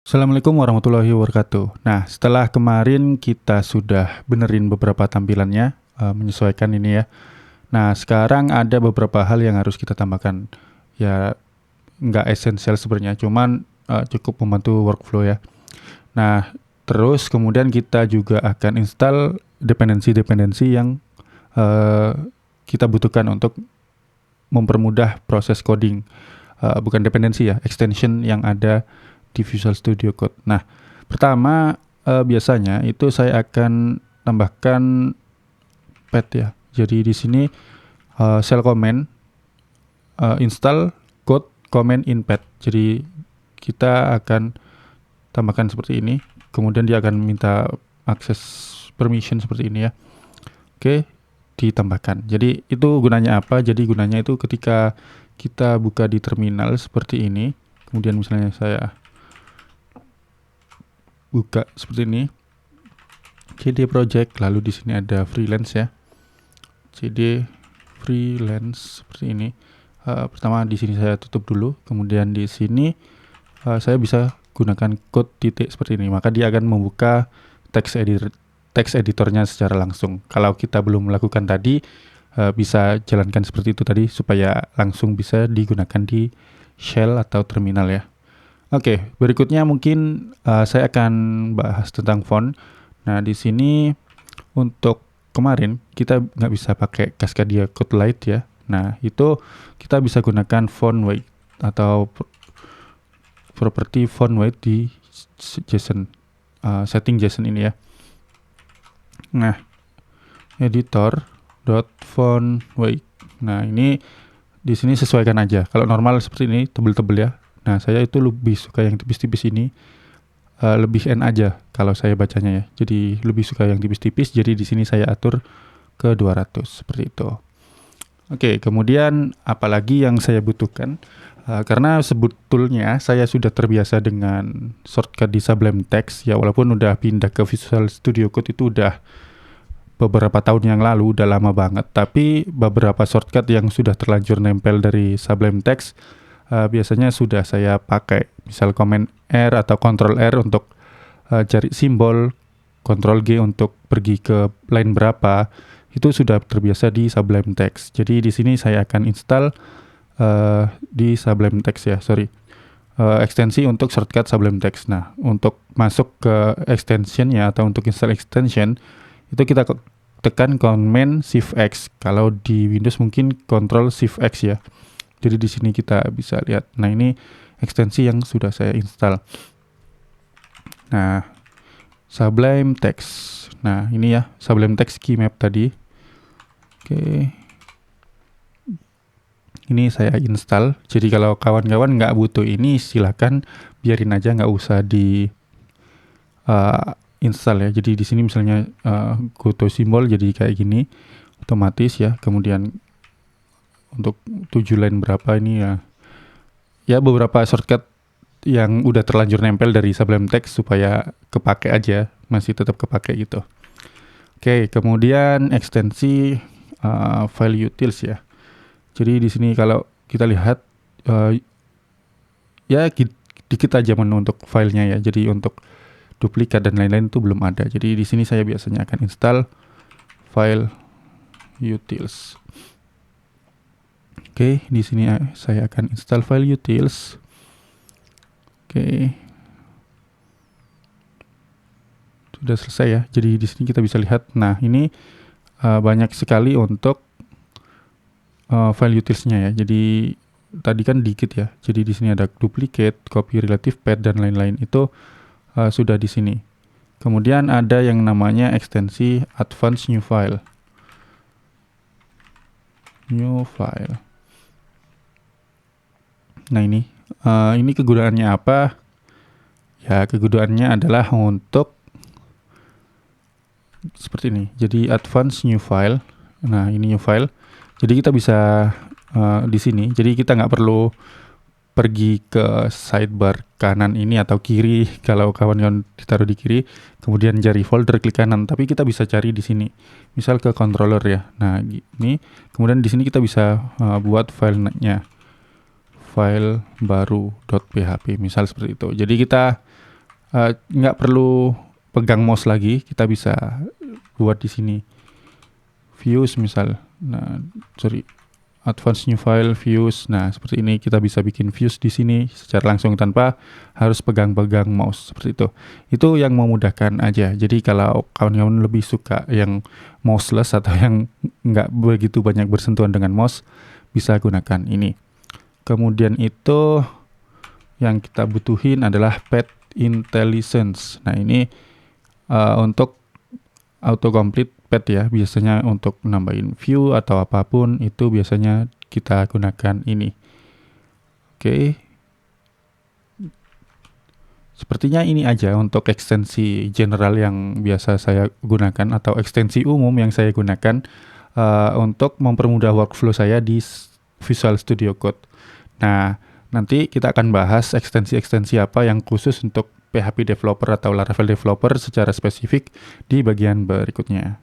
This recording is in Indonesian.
Assalamualaikum warahmatullahi wabarakatuh. Nah, setelah kemarin kita sudah benerin beberapa tampilannya, menyesuaikan ini ya. Nah, sekarang ada beberapa hal yang harus kita tambahkan. Ya, nggak esensial sebenarnya, cuman cukup membantu workflow ya. Nah, terus kemudian kita juga akan install dependensi-dependensi yang uh, kita butuhkan untuk mempermudah proses coding. Bukan dependensi ya, extension yang ada di Visual Studio Code. Nah, pertama biasanya itu saya akan tambahkan pet ya. Jadi di sini shell command install code command in pet. Jadi kita akan tambahkan seperti ini. Kemudian dia akan minta akses permission seperti ini ya. Oke, ditambahkan. Jadi itu gunanya apa? Jadi gunanya itu ketika kita buka di terminal seperti ini, kemudian misalnya saya buka seperti ini, CD project, lalu di sini ada freelance ya, CD freelance seperti ini. Pertama di sini saya tutup dulu, kemudian di sini saya bisa gunakan code titik seperti ini, maka dia akan membuka text editornya secara langsung. Kalau kita belum melakukan tadi, bisa jalankan seperti itu tadi supaya langsung bisa digunakan di shell atau terminal ya. Oke, berikutnya mungkin saya akan bahas tentang font. Nah, di sini untuk kemarin kita nggak bisa pakai Cascadia Code Light ya. Nah, itu kita bisa gunakan font weight atau property font weight di JSON, setting JSON ini ya. Nah, editor font weight. Nah, ini di sini sesuaikan aja. Kalau normal seperti ini tebel-tebel ya. Nah, saya itu lebih suka yang tipis-tipis ini. Lebih N aja kalau saya bacanya ya. Jadi lebih suka yang tipis-tipis. Jadi di sini saya atur ke 200 seperti itu. Oke, kemudian apalagi yang saya butuhkan? Karena sebetulnya saya sudah terbiasa dengan shortcut di Sublime Text ya, walaupun udah pindah ke Visual Studio Code itu udah beberapa tahun yang lalu, udah lama banget, tapi beberapa shortcut yang sudah terlanjur nempel dari Sublime Text biasanya sudah saya pakai. Misal Command R atau Control R untuk cari simbol, Control G untuk pergi ke line berapa, itu sudah terbiasa di Sublime Text. Jadi di sini saya akan install di Sublime Text ya, ekstensi untuk shortcut Sublime Text. Nah, untuk masuk ke extensionnya atau untuk install extension, itu kita tekan Command Shift X. Kalau di Windows mungkin Control Shift X ya. Jadi di sini kita bisa lihat. Nah, ini ekstensi yang sudah saya install. Nah, Sublime Text. Nah, ini ya Sublime Text Key Map tadi. Oke. Ini saya install. Jadi kalau kawan-kawan nggak butuh ini, silahkan biarin aja, nggak usah di install ya. Jadi di sini misalnya go to simbol jadi kayak gini otomatis ya. Kemudian untuk 7 line berapa ini ya beberapa shortcut yang udah terlanjur nempel dari Sublime Text supaya kepake aja, masih tetap kepake gitu. Oke, kemudian ekstensi file utils ya. Jadi di sini kalau kita lihat ya dikit aja menu untuk filenya ya. Jadi untuk duplikat dan lain-lain itu belum ada. Jadi di sini saya biasanya akan install file utils. Oke, di sini saya akan install file utils. Oke. Sudah selesai ya. Jadi di sini kita bisa lihat. Nah, ini banyak sekali untuk file utilsnya ya. Jadi tadi kan dikit ya. Jadi di sini ada duplicate, copy relative path dan lain-lain itu sudah di sini. Kemudian ada yang namanya ekstensi advanced new file. New file. Nah, ini kegunaannya apa? Ya, kegunaannya adalah untuk seperti ini. Jadi advanced new file. Nah, ini new file. Jadi kita bisa di sini. Jadi kita nggak perlu pergi ke sidebar kanan ini atau kiri. Kalau kawan-kawan ditaruh di kiri, kemudian cari folder klik kanan. Tapi kita bisa cari di sini. Misal ke controller ya. Nah, ini. Kemudian di sini kita bisa buat filenya. File baru .php misal seperti itu. Jadi kita nggak perlu pegang mouse lagi, kita bisa buat di sini views misal. Nah, advanced new file views. Nah, seperti ini kita bisa bikin views di sini secara langsung tanpa harus pegang-pegang mouse seperti itu. Itu yang memudahkan aja. Jadi kalau kawan-kawan lebih suka yang mouseless atau yang nggak begitu banyak bersentuhan dengan mouse, bisa gunakan ini. Kemudian itu yang kita butuhin adalah Path Intelligence. Nah, ini untuk autocomplete path ya, biasanya untuk nambahin view atau apapun itu biasanya kita gunakan ini. Oke. Sepertinya ini aja untuk ekstensi general yang biasa saya gunakan atau ekstensi umum yang saya gunakan untuk mempermudah workflow saya di Visual Studio Code. Nah, nanti kita akan bahas ekstensi-ekstensi apa yang khusus untuk PHP developer atau Laravel developer secara spesifik di bagian berikutnya.